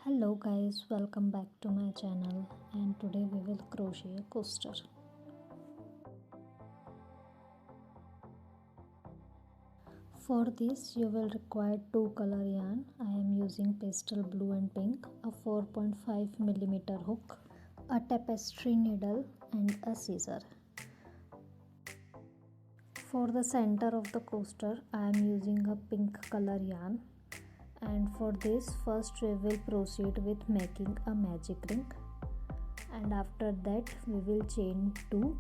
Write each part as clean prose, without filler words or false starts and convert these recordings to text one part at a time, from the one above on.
Hello guys, welcome back to my channel, and today we will crochet a coaster. For this you will require two color yarn. I am using pastel blue and pink, a 4.5 mm hook, a tapestry needle and a scissor. For the center of the coaster I am using a pink color yarn, and for this first we will proceed with making a magic ring, and after that we will chain 2,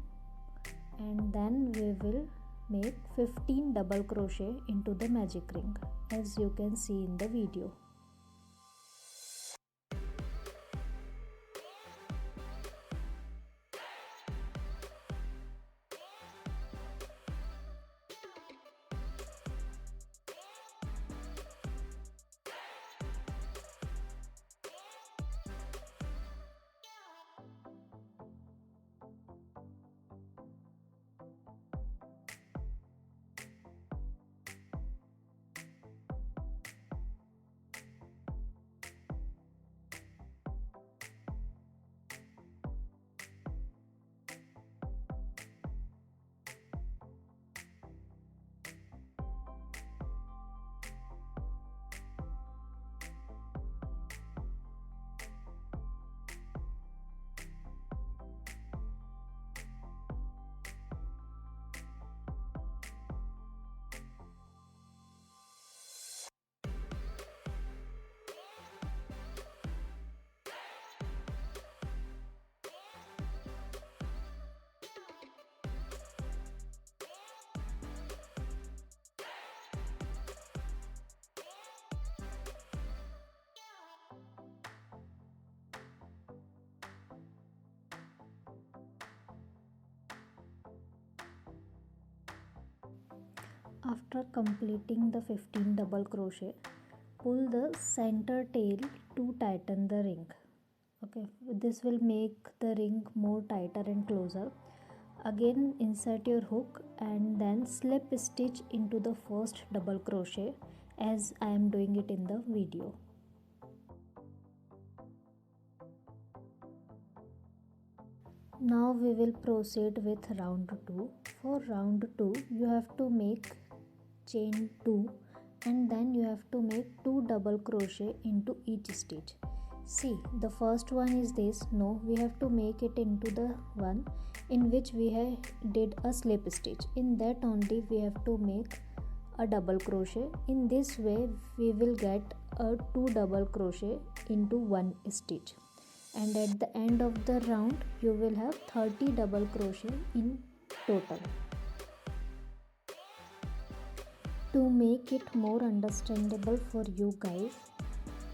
and then we will make 15 double crochet into the magic ring as you can see in the video. After completing the 15 double crochet, pull the center tail to tighten the ring. Okay, this will make the ring more tighter and closer. Again insert your hook and then slip stitch into the first double crochet as I am doing it in the video. Now we will proceed with round 2. For round 2 you have to make chain 2 and then you have to make 2 double crochet into each stitch. See, the first one is this. No, we have to make it into the one in which we did a slip stitch. In that only we have to make a double crochet. In this way we will get a 2 double crochet into one stitch, and at the end of the round you will have 30 double crochet in total. To make it more understandable for you guys,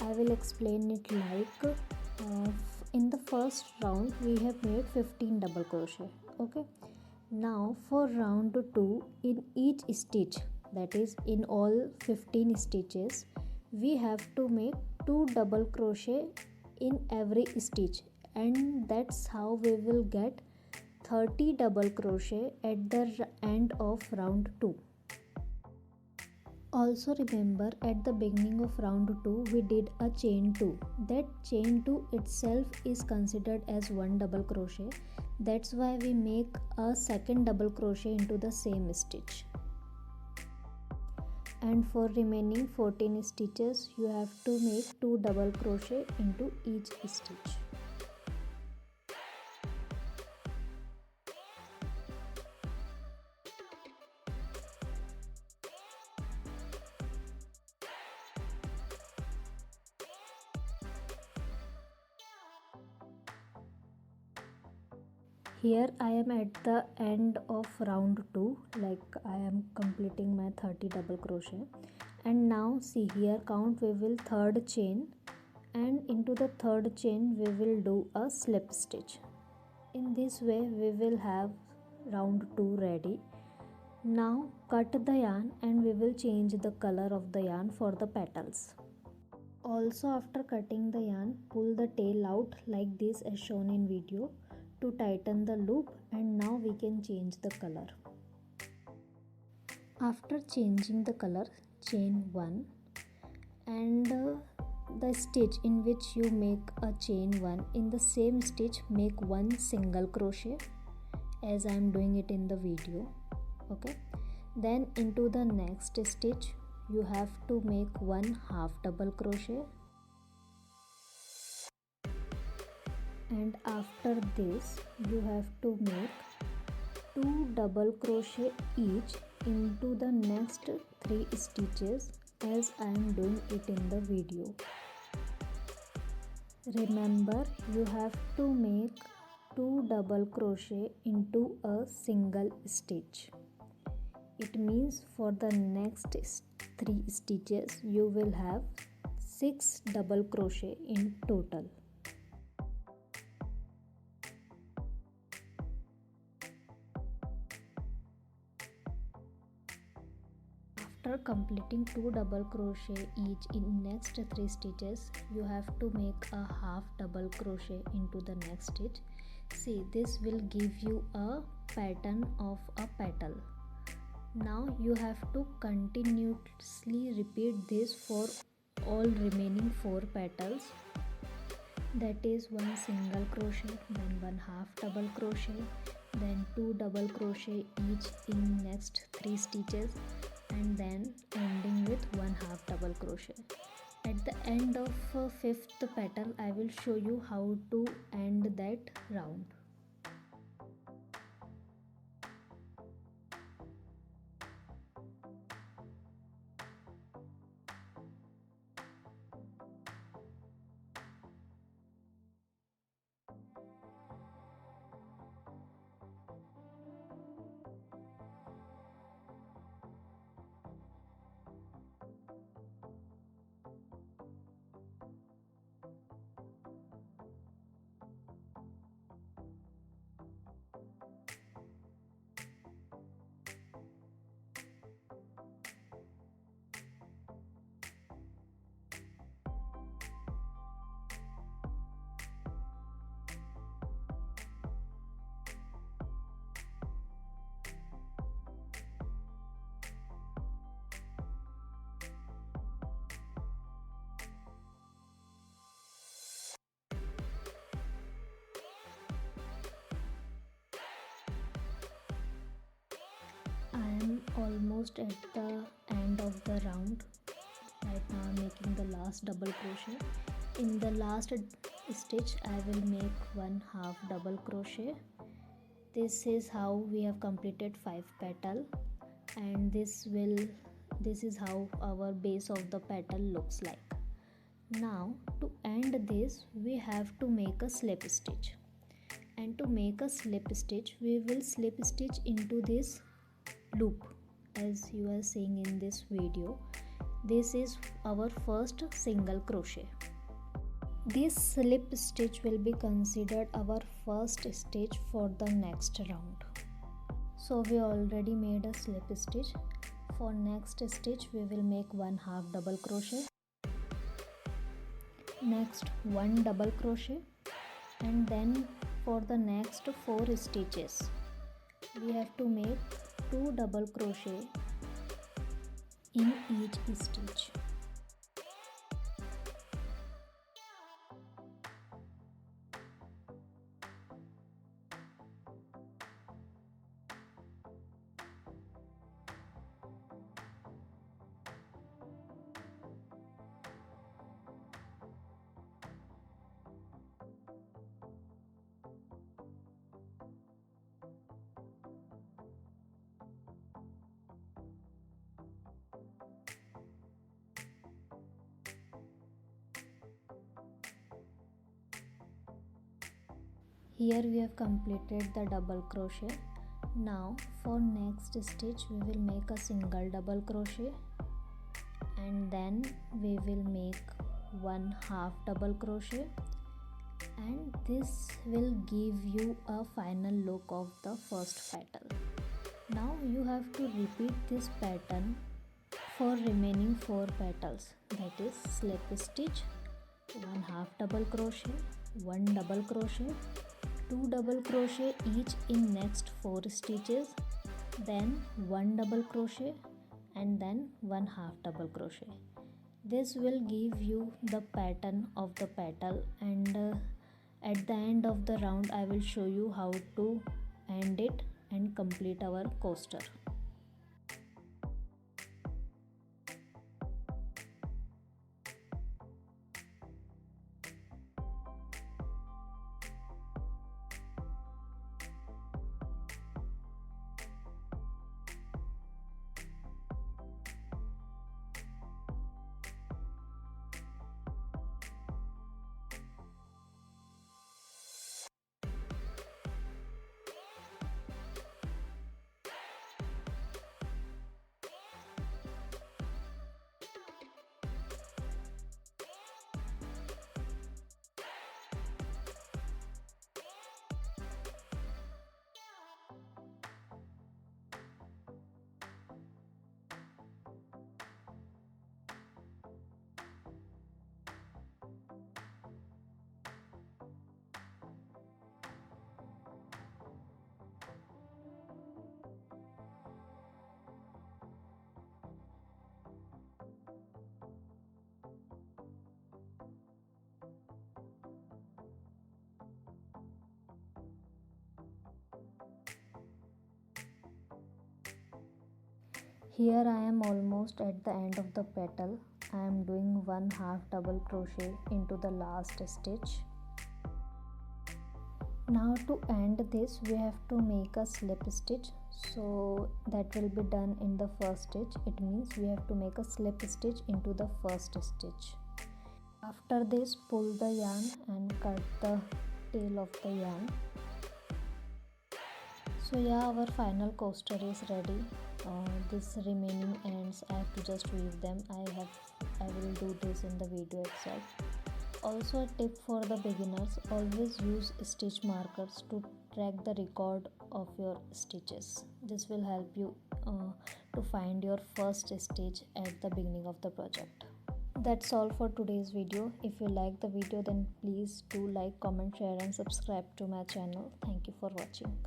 I will explain it like in the first round we have made 15 double crochet. Okay, now for round 2, in each stitch, that is in all 15 stitches, we have to make 2 double crochet in every stitch, and that's how we will get 30 double crochet at the end of round 2. Also remember, at the beginning of round 2 we did a chain 2. That chain 2 itself is considered as one double crochet. That's why we make a second double crochet into the same stitch. And for remaining 14 stitches you have to make 2 double crochet into each stitch. Here I am at the end of round 2, like I am completing my 30 double crochet, and now see here, count, we will third chain, and into the third chain we will do a slip stitch. In this way we will have round 2 ready. Now cut the yarn and we will change the color of the yarn for the petals. Also, after cutting the yarn, pull the tail out like this as shown in video to tighten the loop, and now we can change the color. After changing the color, chain 1 and the stitch in which you make a chain 1, in the same stitch make one single crochet as I am doing it in the video. Okay, then into the next stitch you have to make one half double crochet, and after this you have to make 2 double crochet each into the next 3 stitches as I am doing it in the video. Remember, you have to make 2 double crochet into a single stitch. It means for the next 3 stitches you will have 6 double crochet in total. After completing 2 double crochet each in next 3 stitches, you have to make a half double crochet into the next stitch. See, this will give you a pattern of a petal. Now you have to continuously repeat this for all remaining 4 petals. That is one single crochet, then one half double crochet, then 2 double crochet each in next 3 stitches, and then ending with one half double crochet. At the end of 5th petal I will show you how to end that round. I am almost at the end of the round. Right now I am making the last double crochet. In the last stitch I will make one half double crochet. This is how we have completed 5 petal, and this is how our base of the petal looks like. Now to end this we have to make a slip stitch, and to make a slip stitch we will slip stitch into this loop as you are seeing in this video. This is our first single crochet. This slip stitch will be considered our first stitch for the next round. So we already made a slip stitch. For next stitch we will make one half double crochet, next one double crochet, and then for the next 4 stitches we have to make 2 double crochet in each stitch. Here we have completed the double crochet. Now for next stitch we will make a single double crochet, and then we will make one half double crochet, and this will give you a final look of the first petal. Now you have to repeat this pattern for remaining 4 petals, that is slip stitch, one half double crochet, one double crochet, 2 double crochet each in next 4 stitches, then one double crochet, and then one half double crochet. This will give you the pattern of the petal, and at the end of the round I will show you how to end it and complete our coaster. Here I am almost at the end of the petal. I am doing 1/2 double crochet into the last stitch. Now to end this we have to make a slip stitch, so that will be done in the first stitch. It means we have to make a slip stitch into the first stitch. After this, pull the yarn and cut the tail of the yarn. So yeah, our final coaster is ready. This remaining ends I have to just weave them. I will do this in the video itself. Also, a tip for the beginners: always use stitch markers to track the record of your stitches. This will help you to find your first stitch at the beginning of the project. That's all for today's video. If you like the video, then please do like, comment, share and subscribe to my channel. Thank you for watching.